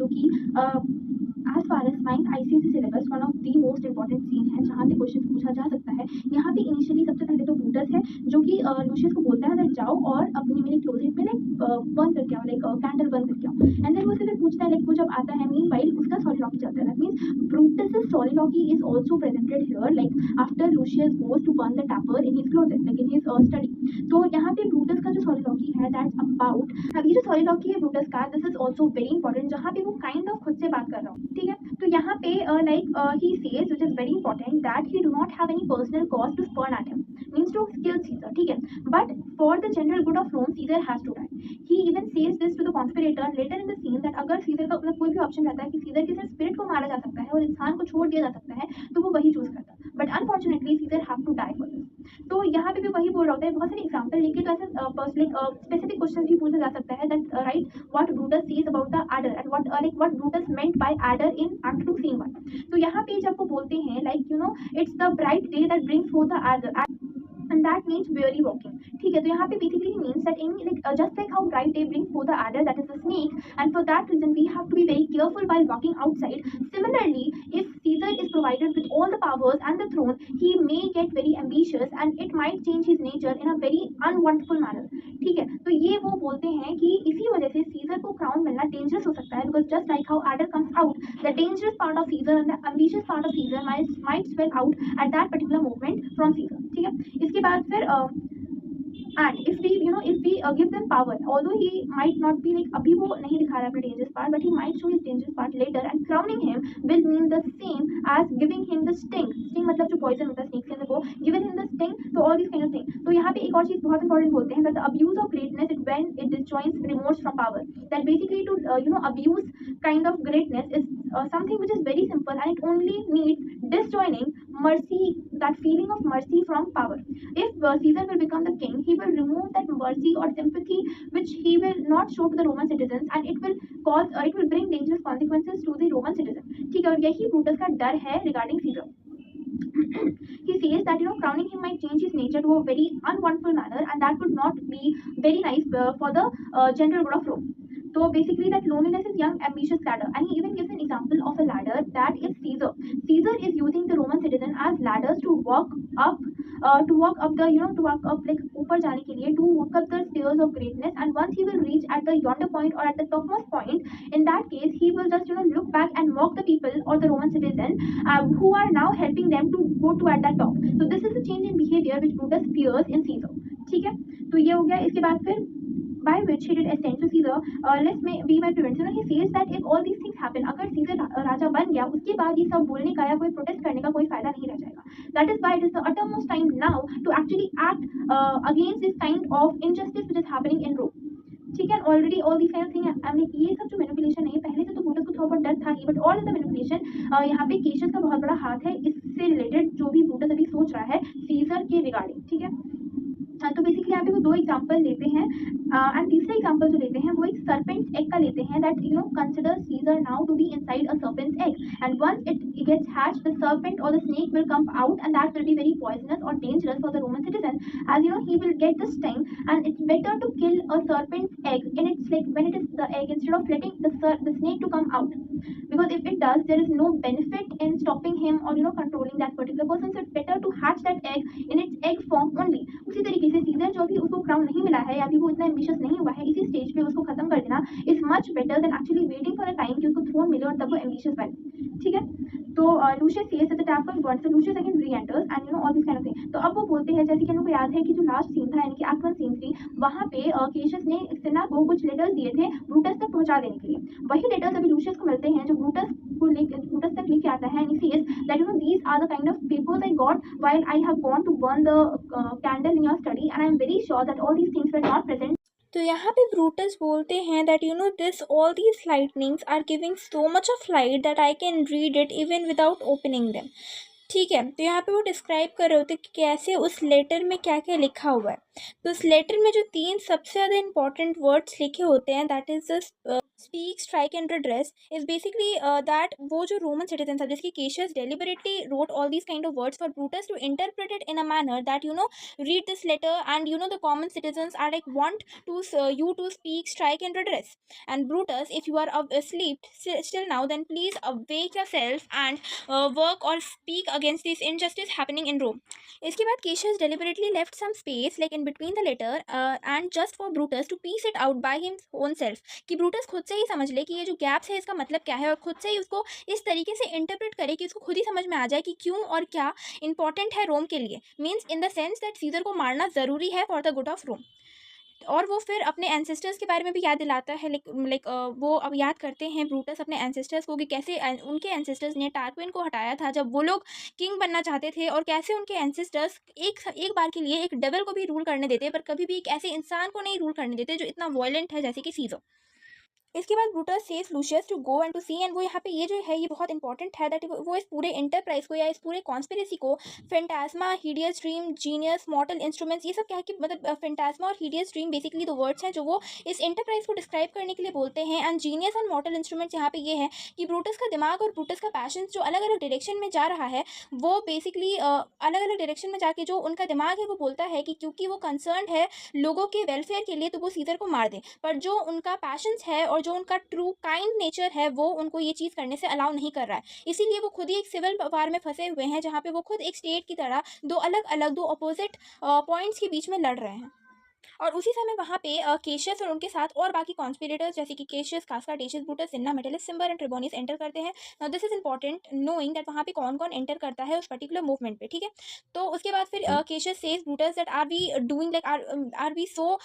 जो कि as far as mind ICSE syllabus one of the most important scene है जहाँ से क्वेश्चन पूछा जा सकता है। यहाँ पे इनिशियली सबसे पहले तो ब्रूटस है जो कि लूशियस को बोलता है दैट जाओ और अपनी मेरे क्लोजेट में बर्न करके आओ, कैंडल बर्न करके आओ। एंड देन वो उसे फिर पूछता है वो जब आता है मीन वाइल उसका सॉलिलॉकी चलता है। That means Brutus soliloquy is also presented here after Lucius goes to burn the taper in his closet in his study. तो यहाँ पे ब्रूटस का जो सॉलिलॉकी है दैट्स अबाउट, अब ये जो सॉलिलॉकी है ब्रूटस का this is also very important जहाँ पे वो काइंड ऑफ खुद से बात कर रहा हूँ, ठीक है। तो यहाँ पे he says which is very important that he do not have any personal cause to spurn at him, means to kill Caesar, ठीक है, but for the general good of Rome Caesar has to die. He even says this to the conspirator later in the scene that अगर scissor का कोई भी option रहता है कि scissor के सिर्फ स्पिरिट को मारा जा सकता है और इंसान को छोड़ दिया जा सकता है तो वो वही चूज करता, but unfortunately Caesar have to die for this. तो यहाँ पे भी वही बोल रहा होता है, बहुत सारे एग्जांपल लेके तो ऐसे स्पेसिफिक क्वेश्चन भी पूछा जा सकता है that right what Brutus says about the adder and what Brutus meant by adder in act 2 scene 1। तो यहाँ पे जब वो बोलते हैं it's the bright day that brings for the adder and that means weary walking, ठीक है। तो यहाँ पे basically means that any just like how bright day brings forth the adder, that is the snake, and for that reason we have to be very careful while walking outside. Similarly, if Caesar is provided with all the powers and the throne, he may get very ambitious and it might change his nature in a very unwantful manner, ठीक है। तो ये वो बोलते हैं कि इसी वजह से सीजर को क्राउन मिलना डेंजरस हो सकता है, because just like how adder comes out, the dangerous part of Caesar and the ambitious part of Caesar might swell out at that particular moment from Caesar, ठीक है। इसके बाद फिर and if we give them power, although he might not be अभी वो नहीं दिखा रहा है अपना dangerous part, but he might show his dangerous part later, and crowning him will mean the same as giving him the sting मतलब जो poison होता है snake के अंदर वो given him the sting, so all these kind of things। तो यहाँ पे एक और चीज बहुत important बोलते हैं that the abuse of greatness is when it disjoins remorse from power, that basically to abuse kind of greatness is something which is very simple and it only needs disjoining mercy, that feeling of mercy from power. If Caesar will become the king, he will remove that mercy or sympathy which he will not show to the Roman citizens, and it will bring dangerous consequences to the Roman citizen, ठीक है। और यही Brutus का डर है regarding Caesar। He says that crowning him might change his nature to a very unwantful manner, and that would not be very nice for the general good of Rome. So basically that loneliness is young ambitious ladder, and he even gives an example of a ladder that is Caesar is using the Roman citizen as ladders to walk up ऊपर जाने के लिए, to walk up the stairs of greatness, and once he will reach at the yonder point or at the topmost point, in that case he will just look back and mock the people or the Roman citizen who are now helping them to go to at that top. So this is a change in behavior which Brutus fears in Caesar, ठीक है। तो ये हो गया। इसके बाद फिर by which he did ascend to Caesar, lest be my prevention, he says that if all these things happen, अगर Caesar राजा बन गया उसके बाद ये सब बोलने का या कोई प्रोटेस्ट करने का कोई फायदा नहीं रह जाएगा। That is why it is the uttermost time now to actually act against this kind of injustice which is happening in Rome, ठीक है। Already all this kind of thing, ये सब जो मैनिपुलेशन है पहले से तो ब्रूटस को थोड़ा बहुत डर था ही, बट ऑल द मैनिपुलेशन यहाँ पे केशियस का बहुत बड़ा हाथ है इससे रिलेटेड जो भी ब्रूटस अभी सोच रहा है सीजर के रिगार्डिंग, ठीक है। तो बेसिकली यहाँ पे वो दो एग्जांपल लेते हैं एंड तीसरा एग्जांपल जो लेते हैं वो एक सर्पेंट एग का लेते हैं, that consider Caesar now to be inside a serpent egg, and once it gets hatched, the serpent or the snake will come out, and that will be very poisonous or dangerous for the Roman citizen, as he will get the sting, and it's better to kill a serpent's egg in its when it is the egg, instead of letting the snake to come out, because if it does there is no benefit in stopping him or controlling that particular person, so it's better to hatch that egg in its egg form only। उसी तरीके से scissor जो भी उसको crown नहीं मिला है या भी वो इतना एम्बिशियस नहीं हुआ है, इसी स्टेज पे उसको खत्म कर देना is much better than actually waiting for a time कि उसको थ्रोन मिले और तब वो एम्बिशियस बने, ठीक है। तो Lucius says that the tap of God, so Lucius again re-enters and all this kind of thing. तो अब वो बोलते हैं, जैसे कि हमको याद है कि जो लास्ट सीन था यानी कि एक्ट 1 सीन 3, वहां पे केशियस ने सेना को कुछ लेटर्स दिए थे ब्रूटस तक पहुंचा देने के लिए। वही लेटर्स अभी लूशियस को मिलते हैं जो ब्रूटस तक लेके आता है, and he says that these are the kind of papers I got while I have gone to burn the candle in your study, and I am very sure that all these things were not present. तो यहाँ पे Brutus बोलते हैं that this all these lightnings are giving so much of light that I can read it even without opening them, ठीक है। तो यहाँ पे वो डिस्क्राइब कर रहे होते कि कैसे उस लेटर में क्या क्या लिखा हुआ है। तो इस लेटर में जो 3 सबसे ज़्यादा इंपॉर्टेंट वर्ड्स लिखे होते हैं, that is the speak, strike and redress, is basically that वो जो रोमन सिटीजन था, जिसकी Cassius deliberately wrote all these kind of words for Brutus to interpret it in a manner that read this letter, and the common citizens are like want to you to speak, strike and redress. And Brutus, if you are asleep still now, then please awake yourself and work or speak against this injustice happening in Rome. इसके बाद Cassius deliberately left some space like in between the letter and just for Brutus to piece it out by his own self, कि Brutus खुद से ही समझ ले कि ये जो गैप्स है इसका मतलब क्या है, और खुद से ही उसको इस तरीके से इंटरप्रेट करे कि उसको खुद ही समझ में आ जाए कि क्यों और क्या इंपॉर्टेंट है रोम के लिए, means in the sense that Caesar को मारना ज़रूरी है for the good of Rome. और वो फिर अपने एंसेस्टर्स के बारे में भी याद दिलाता है, लाइक वो अब याद करते हैं ब्रूटस अपने एंसेस्टर्स को कि कैसे उनके एंसेस्टर्स ने टारक्विन को हटाया था जब वो लोग किंग बनना चाहते थे, और कैसे उनके एंसेस्टर्स एक बार के लिए एक डेविल को भी रूल करने देते, पर कभी भी एक ऐसे इंसान को नहीं रूल करने देते जो इतना वॉयलेंट है जैसे कि सीजर। इसके बाद Brutus saves Lucius to go and to see, and वो यहाँ पे ये जो है ये बहुत इंपॉर्टेंट है दैट वो इस पूरे इंटरप्राइज को या इस पूरे कॉन्स्पिरेसी को phantasma, hideous dream, genius, mortal instruments, ये सब क्या है कि मतलब फेंटास्मा और हीडियस ड्रीम बेसिकली दो वर्ड्स हैं जो वो इस इंटरप्राइज को डिस्क्राइब करने के लिए बोलते हैं, एंड जीनियस एंड मॉर्टल इंस्ट्रूमेंट्स यहाँ पे ये है कि ब्रूटस का दिमाग और ब्रूटस का पैशन जो अलग अलग डायरेक्शन में जा रहा है, वो बेसिकली अलग अलग डायरेक्शन में जाके जो उनका दिमाग है वो बोलता है कि क्योंकि वो कंसर्न है लोगों के वेलफेयर के लिए तो वो सीजर को मार दे, पर जो उनका पैशंस है और जो उनका ट्रू काइंड नेचर है वो उनको ये चीज़ करने से अलाउ नहीं कर रहा है, इसीलिए वो खुद ही एक सिविल वार में फंसे हुए हैं जहाँ पे वो खुद एक स्टेट की तरह दो अलग अलग दो अपोजिट पॉइंट्स के बीच में लड़ रहे हैं। और उसी समय वहाँ पे केशियस और उनके साथ और बाकी कॉन्स्पिरेटर्स जैसे कि Cassius, Casca, Decius, Brutus, Cinna, Metellus, Cimber and Trebonius enter करते हैं। Now this is important knowing that वहाँ पे कौन कौन एंटर करता है उस पर्टिकुलर मूवमेंट पे, ठीक है। तो उसके बाद फिर Cassius says Brutus that are we doing like are we so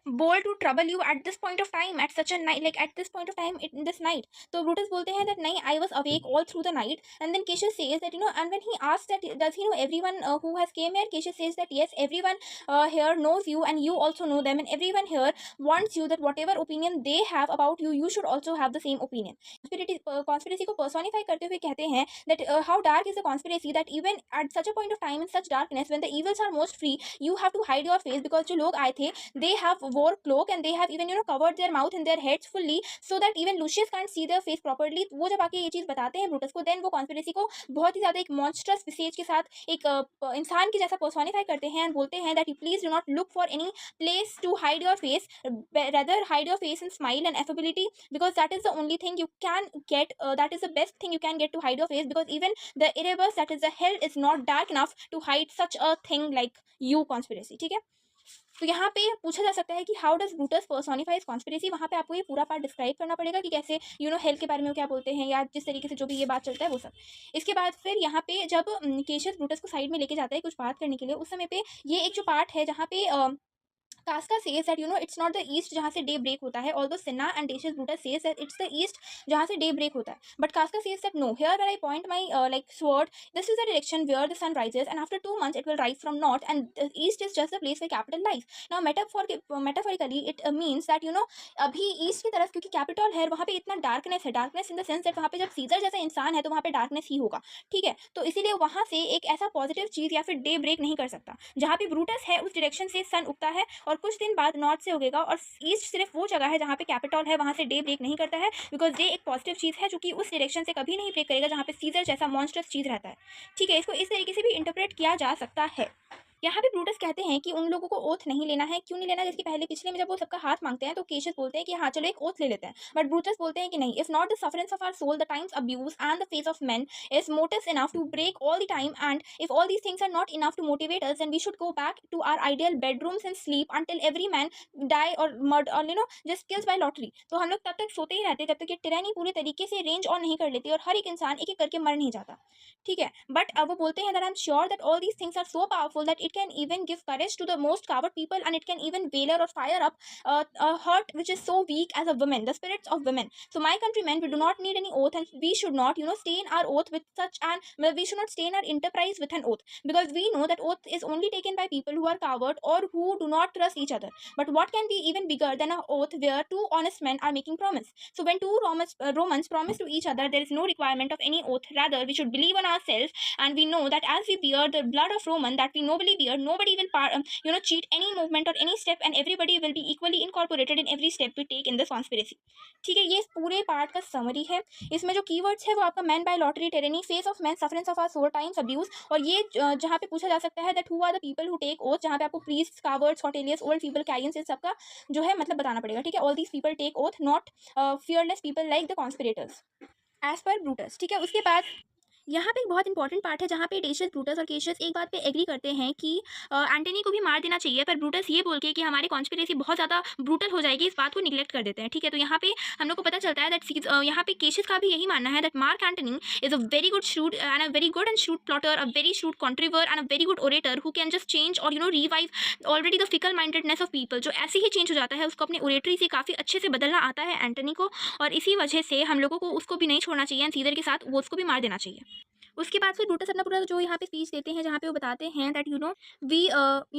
bold to trouble you at this point of time, at such a night, like at this point of time in this night. तो Brutus बोलते हैं that नहीं, I was awake all through the night. And then Cassius says that and when he asks that does he know everyone who has came here, Cassius says that yes, everyone here knows you and you also know them, and everyone here wants you that whatever opinion they have about you, you should also have the same opinion. Conspiracy को personify करते हुए कहते हैं that how dark is the conspiracy that even at such a point of time in such darkness when the evils are most free, you have to hide your face because जो लोग आए थे they have wore cloak and they have even covered their mouth and their heads fully so that even Lucius can't see their face properly. वो जब आके ये चीज़ बताते हैं ब्रूटस को, देन वो कॉन्स्पिरेसी को बहुत ही ज़्यादा एक मॉन्स्ट्रस विसेज के साथ एक इंसान की जैसा पर्सोनिफाई करते हैं एंड बोलते हैं that you please do not look for any place to hide your face, rather hide your face in smile and affability because that is the only thing you can get, that is the best thing you can get to hide your face because even the Erebus, that is the hell, is not dark enough to hide such a thing like you conspiracy, ठीक है। तो यहाँ पे पूछा जा सकता है कि हाउ डज ब्रूटस पर्सोनिफाइज कॉन्स्पिरेसी, वहाँ पे आपको ये पूरा पार्ट डिस्क्राइब करना पड़ेगा कि कैसे हेल के बारे में क्या बोलते हैं या जिस तरीके से जो भी ये बात चलता है वो सब। इसके बाद फिर यहाँ पे जब केशियस ब्रूटस को साइड में लेके जाता है कुछ बात करने के लिए, उस समय पे ये एक जो पार्ट है जहाँ पे कास्का says that it's not the east जहाँ से डे ब्रेक होता है, although Cinna and Decius Brutus says that it's the east जहाँ से डे ब्रेक होता है, but Casca says that no, here where I point my like sword, this is the direction where the sun rises and after 2 months it will rise from north and the east is just the place where capital lies. Now metaphorically it means that अभी east की तरफ क्योंकि capital है वहाँ पे इतना darkness है, darkness in the sense that वहाँ पे जब सीजर जैसा इंसान है तो वहाँ पे डार्कनेस ही होगा, ठीक है। तो इसीलिए वहाँ से एक ऐसा पॉजिटिव चीज़ या फिर डे ब्रेक नहीं कर सकता, जहाँ पे ब्रूटस है उस डायरेक्शन से सन उगता है और कुछ दिन बाद नॉर्थ से उगेगा, और ईस्ट सिर्फ वो जगह है जहाँ पे कैपिटल है, वहाँ से डे ब्रेक नहीं करता है बिकॉज डे एक पॉजिटिव चीज़ है जो कि उस डायरेक्शन से कभी नहीं ब्रेक करेगा जहाँ पे सीजर जैसा मॉन्स्टरस चीज़ रहता है, ठीक है। इसको इस तरीके से भी इंटरप्रेट किया जा सकता है। यहाँ पे ब्रूटस कहते हैं कि उन लोगों को ओथ नहीं लेना है, क्यों नहीं लेना, जैसे पहले पिछले में जब वो सबका हाथ मांगते हैं तो केशियस बोलते हैं कि हाँ चलो एक ओथ ले लेते हैं, बट ब्रूटस बोलते हैं कि नहीं, if not the sufferance of our soul, the times abuse and the face of man is motives enough to break all the time, and if all these things are not enough to motivate us then we should go back to our ideal bedrooms and sleep until every man die or murder or just kills by lottery. तो हम लोग तब तक सोते ही रहते जब तक ये टिरानी पूरे तरीके से रेंज ऑन नहीं कर लेती और हर एक इंसान एक एक करके मर नहीं जाता, ठीक है। बट वो बोलते हैं that I am sure that all these things are so powerful that it can even give courage to the most coward people and it can even valor or fire up a heart which is so weak as a woman, the spirits of women. So my countrymen, we do not need any oath and we should not stain our oath with such an, we should not stain our enterprise with an oath because we know that oath is only taken by people who are coward or who do not trust each other. But what can be even bigger than an oath where two honest men are making promise? So when two Romans promise to each other, there is no requirement of any oath, rather we should believe on ourselves and we know that as we bear the blood of Roman that we nobly period, nobody will cheat any movement or any step, and everybody will be equally incorporated in every step we take in this conspiracy. ठीक है, ये इस पूरे part का summary है। इसमें जो keywords है वो आपका man by lottery, tyranny, face of man, sufferance of our soul, times abuse, और ये जहाँ पे पूछा जा सकता है that who are the people who take oath, जहाँ पे आपको priest, cowards, hoteliers, old people, carrions, इस सबका जो है मतलब बताना पड़ेगा। ठीक है, all these people take oath, not fearless people like the conspirators as per Brutus. ठीक है, उसके बाद यहाँ पे एक बहुत इंपॉर्टेंट पार्ट है जहाँ पे डेशियस, ब्रूटस और केशियस एक बात पे एग्री करते हैं कि एंटनी को भी मार देना चाहिए, पर ब्रूटस ये बोल के कि हमारी कॉन्स्पिरेसी बहुत ज़्यादा ब्रूटल हो जाएगी, इस बात को निगलेक्ट कर देते हैं। ठीक है, तो यहाँ पे हम लोग को पता चलता है दैट यहाँ पे केशियस का भी यही मानना है that Mark Antony is a very good shrewd and a very good and shrewd plotter, a very shrewd contriver and a very good orator who can just change or revive already the fickle mindedness of people. जो ऐसे ही change हो जाता है, उसको अपनी oratory से काफ़ी अच्छे से बदलना आता है एंटनी को, और इसी वजह से हम लोगों को उसको भी नहीं छोड़ना चाहिए एंड सीजर के साथ वो उसको भी मार देना चाहिए। उसके बाद फिर ब्रूटस अपना पूरा जो यहाँ पे स्पीच देते हैं जहाँ पे वो बताते हैं that we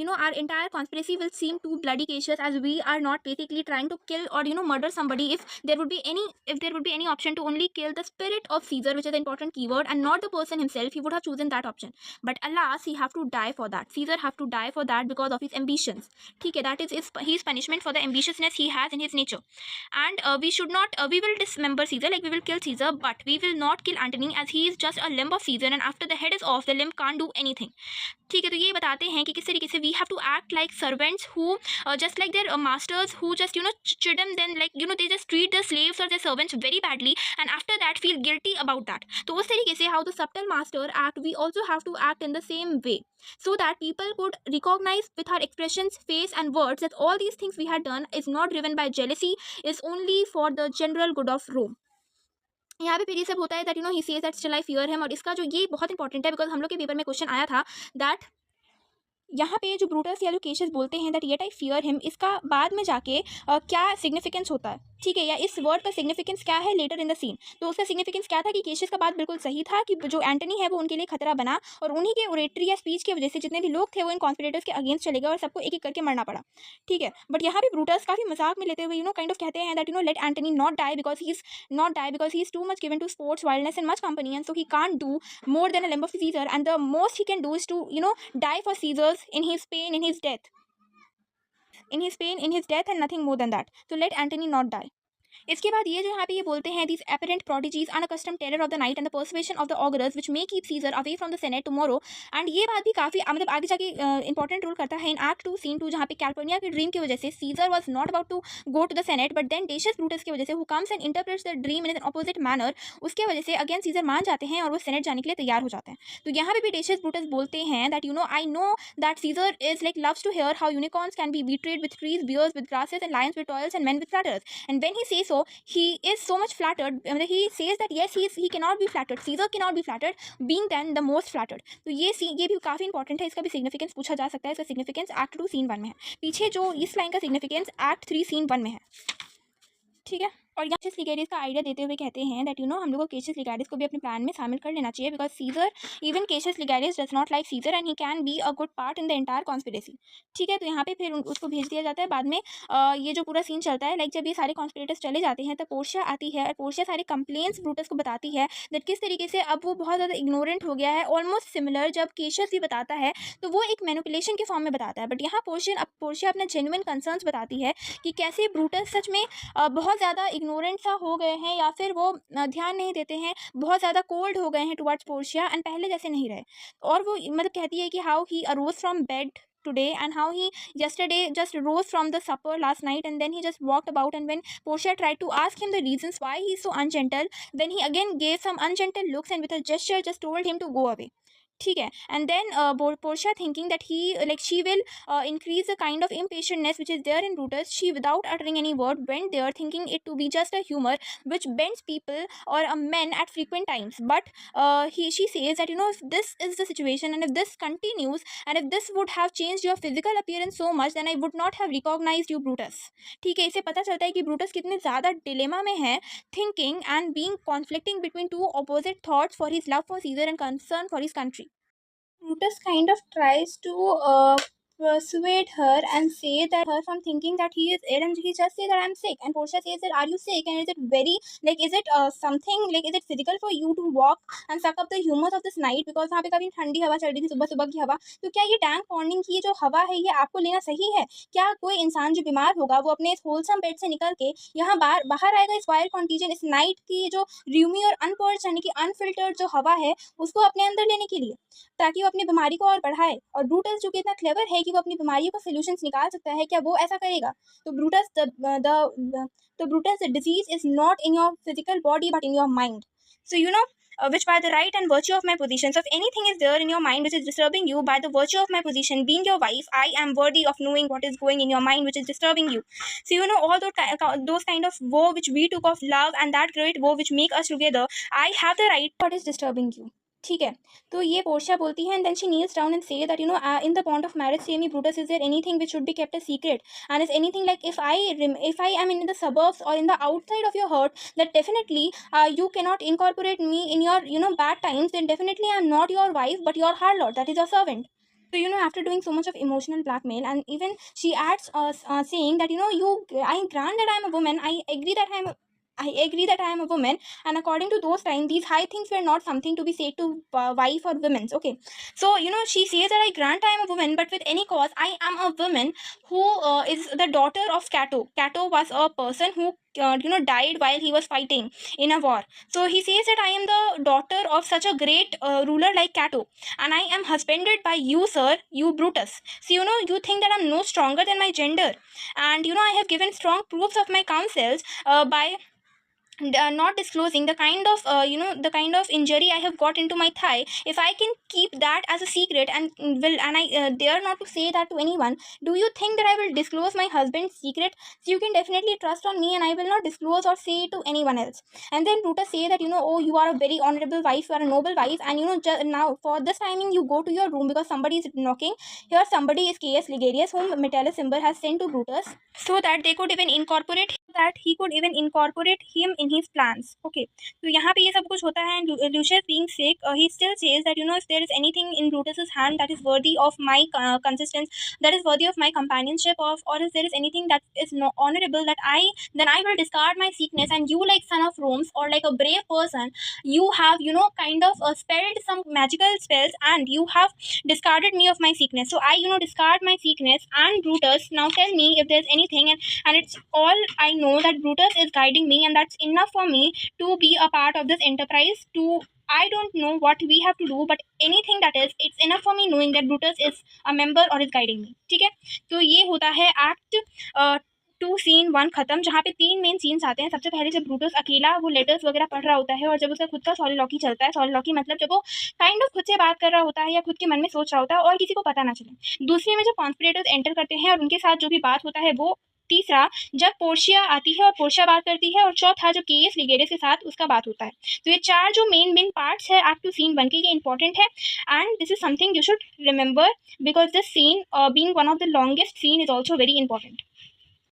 are entire conspiracy will seem too bloody Cassius as we are not basically trying to kill or murder somebody if there would be any option to only kill the spirit of Caesar which is the important keyword and not the person himself, he would have chosen that option, but alas he have to die for that, Caesar have to die for that because of his ambitions. ठीक है, that is his punishment for the ambitiousness he has in his nature, and we will dismember Caesar, like we will kill Caesar, but we will not kill Antony as he is just a limb of Caesar and after the head is off the limb can't do anything. ठीक है, तो ये बताते हैं कि किस तरीके से we have to act like servants who just like their masters who just chidden them, like they just treat the slaves or their servants very badly and after that feel guilty about that. तो उस तरीके से how the subtle master act, we also have to act in the same way so that people could recognize with our expressions, face and words that all these things we had done is not driven by jealousy, is only for the general good of Rome. यहाँ पे फिर ये सब होता है that he says that still I fear him, और इसका जो ये बहुत इंपॉर्टेंट है बिकॉज हम लोग के पेपर में क्वेश्चन आया था दैट यहाँ पे जो ब्रूटस या जो केशियस बोलते हैं that yet I fear him, इसका बाद में जाके क्या सिग्निफिकेंस होता है, ठीक है, या इस वर्ड का सिग्निफिकेंस क्या है लेटर इन द सीन। तो उसका सिग्निफिकेंस क्या था कि केशियस का बात बिल्कुल सही था कि जो एंटनी है वो उनके लिए खतरा बना, और उन्हीं के ओरेटरी या स्पीच की वजह से जितने भी लोग थे वो इन कॉन्स्पिरेटर्स के अगेंस्ट चले गए और सबको एक एक करके मरना पड़ा। ठीक है, बट यहाँ पे ब्रूटस काफ़ी मजाक में लेते हुए काइंड ऑफ कहते हैं that let Antony not die because he is too much given to sports, wildness and much company, and so he can't do more than a limb of Caesar, and the most he can do is to die for Caesars in his pain, in his death, and nothing more than that. So let Antony not die. इसके बाद ये जो यहाँ पे ये बोलते हैं these apparent prodigies, unaccustomed terror of the night and the persuasion of the augurs which may keep Caesar away from the Senate tomorrow, and ये बात भी काफ़ी मतलब आगे जाके इंपॉर्टेंट रोल करता है इन एक्ट 2 सीन 2 जहाँ पे कैल्पर्निया के ड्रीम की वजह से Caesar was not about to go to the Senate, but then Decius Brutus की वजह से who comes and interprets the dream in an opposite manner, उसके वजह से अगेन Caesar मान जाते हैं और वो सेनेट जाने के लिए तैयार हो जाते हैं। तो यहाँ पे भी Decius Brutus बोलते हैं that I know that Caesar is like loves to hear how unicorns can be betrayed with trees, bears with grasses, and lions with toils, and men with flatterers, and when he says so he is so much flattered, he says that yes he cannot be flattered, Caesar cannot be flattered, being then the most flattered। तो ये भी काफ़ी important है, इसका भी significance पूछा जा सकता है। इसका सिग्निफिकेंस एक्ट 2 सीन 1 में है, पीछे जो इस लाइन का सिग्निफिकेंस एक्ट 3 सीन 1 में है। ठीक है, और यहाँ केशियस लिगैरियस का आइडिया देते हुए कहते हैं दैट हम लोग को केशियस लिगैरियस को भी अपने प्लान में शामिल कर लेना चाहिए because Caesar, even Cassius Ligarius does not like Caesar and he can be a good part in the entire conspiracy. ठीक है, तो यहाँ पे फिर उसको भेज दिया जाता है। बाद में ये जो पूरा सीन चलता है, लाइक जब ये सारे कॉन्स्पिरेटर्स चले जाते हैं तो पोर्शिया आती है और पोर्शिया सारे कंप्लेंट्स ब्रूटस को बताती है दैट किस तरीके से अब वो बहुत ज़्यादा इग्नोरेंट हो गया है, ऑलमोस्ट सिमिलर जब केशियस भी बताता है तो वो एक मैनिपुलेशन के फॉर्म में बताता है, बट यहाँ पोर्शिया अपना जेन्युइन कंसर्न्स बताती है कि कैसे ब्रूटस सच में बहुत ज़्यादा इग्नोरेंट सा हो गए हैं या फिर वो ध्यान नहीं देते हैं, बहुत ज़्यादा कोल्ड हो गए हैं टुवर्ड्स पोर्शिया एंड पहले जैसे नहीं रहे। और वो मतलब कहती है कि how he arrows from bed today and how he yesterday just rose from the supper last night and then he just walked about, and when Portia tried to ask him the reasons why he is so ungentle, then he again gave some ungentle looks and with a gesture just told him to go away। ठीक है, and then Portia thinking that she will increase the kind of impatientness which is there in Brutus, she without uttering any word went there thinking it to be just a humor which bends people or a men at frequent times, but she says that if this is the situation and if this continues and if this would have changed your physical appearance so much then I would not have recognized you Brutus। ठीक है, इससे पता चलता है कि Brutus कितने ज़्यादा dilemma में है, thinking and being conflicting between two opposite thoughts for his love for Caesar and concern for his country। Brutus kind of tries to persuade her and say that her from thinking that he is ill, and he just say that I'm sick, and Portia says that are you sick, and is it very like is it something like is it physical for you to walk and suck up the humors of this night, because वहाँ पे काफी ठंडी हवा चल रही थी, सुबह सुबह की हवा, तो क्या ये टैंक पॉन्डिंग की जो हवा है ये आपको लेना सही है? क्या कोई इंसान जो बीमार होगा वो अपने इस होलसम बेड से निकल के यहाँ बाहर बाहर आएगा इस वायर कॉन्टीजन इस नाइट की जो र्यूमी और अनपर्च यानी कि अनफिल्टर्ड जो हवा है उसको अपने अंदर लेने के लिए, ताकि वो अपनी बीमारी को और बढ़ाए? और ब्रूटस जो कि इतना क्लेवर है कि वो अपनी बीमारियों का सॉल्यूशंस निकाल सकता है, क्या वो ऐसा करेगा? तो Brutus the disease is not in your physical body but in your mind. So which by the right and virtue of my position, so if anything is there in your mind which is disturbing you, by the virtue of my position being your wife, I am worthy of knowing what is going in your mind which is disturbing you. So all those kind of woe which we took of love and that great woe which make us together, I have the right what is disturbing you. ठीक है, तो ये Portia बोलती है, and then she Niels down and say that in the bond of marriage से मी Brutus is there anything which should be kept a secret, and is anything like if I am in the suburbs और in the outside of your hurt, that definitely you cannot incorporate me in your bad times, then definitely I am not your wife but your harlot, that is your servant. So after doing so much of emotional blackmail, and even she adds saying that I grant that I am a woman, I agree that I am a woman, and according to those times these high things were not something to be said to wife or women. Okay, so she says that I grant I am a woman, but with any cause I am a woman who is the daughter of Cato. Cato was a person who died while he was fighting in a war. So he says that I am the daughter of such a great ruler like Cato, and I am husbanded by you, sir, you Brutus. So you think that I'm no stronger than my gender, and I have given strong proofs of my counsels by not disclosing the kind of the kind of injury I have got into my thigh. If I can keep that as a secret and I dare not to say that to anyone, do you think that I will disclose my husband's secret? So you can definitely trust on me, and I will not disclose or say it to anyone else. And then Brutus say that oh, you are a very honorable wife, you are a noble wife, and now for this timing you go to your room because somebody is knocking. Here somebody is Caius Ligarius, whom Metellus Cimber has sent to Brutus so that they could even incorporate he could even incorporate him in his plans. Okay, तो यहाँ पे ये सब कुछ होता है, and Lucius being sick, he still says that if there is anything in Brutus's hand that is worthy of my consistence, that is worthy of my companionship of, or if there is anything that is no honorable, then I will discard my sickness, and you, like son of Rome's or like a brave person, you have kind of spelled some magical spells, and you have discarded me of my sickness. So I discard my sickness, and Brutus, now tell me if there's anything, and it's all I know that Brutus is guiding me, and that's enough for me to be a part of this enterprise. I don't know what we have to do, but anything that is, it's enough for me knowing that Brutus is a member or is guiding me. ठीक है, तो ये होता है act 2 scene 1 खत्म, जहाँ पे 3 main scenes आते हैं. सबसे पहले जब ब्रूटस अकेला वो लेटर्स वगैरह पढ़ रहा होता है, और जब उसका खुद का सॉलिलॉकी चलता है. सॉलिलॉकी मतलब जब वो काइंड ऑफ खुद से बात कर रहा होता है या खुद के मन में सोच रहा होता है और किसी को पता ना चले. दूसरे में जब कॉन्स्पिरेटर्स एंटर करते हैं और उनके साथ जो भी बात होता है वो. तीसरा जब पोर्शिया आती है और पोर्शिया बात करती है, और चौथा जो केएस लिगेरियस के साथ उसका बात होता है. तो ये 4 जो मेन पार्ट्स है एक्ट 2 सीन 1 के, ये इंपॉर्टेंट है, and this is something you should remember because this scene being one of the longest scene is also very important.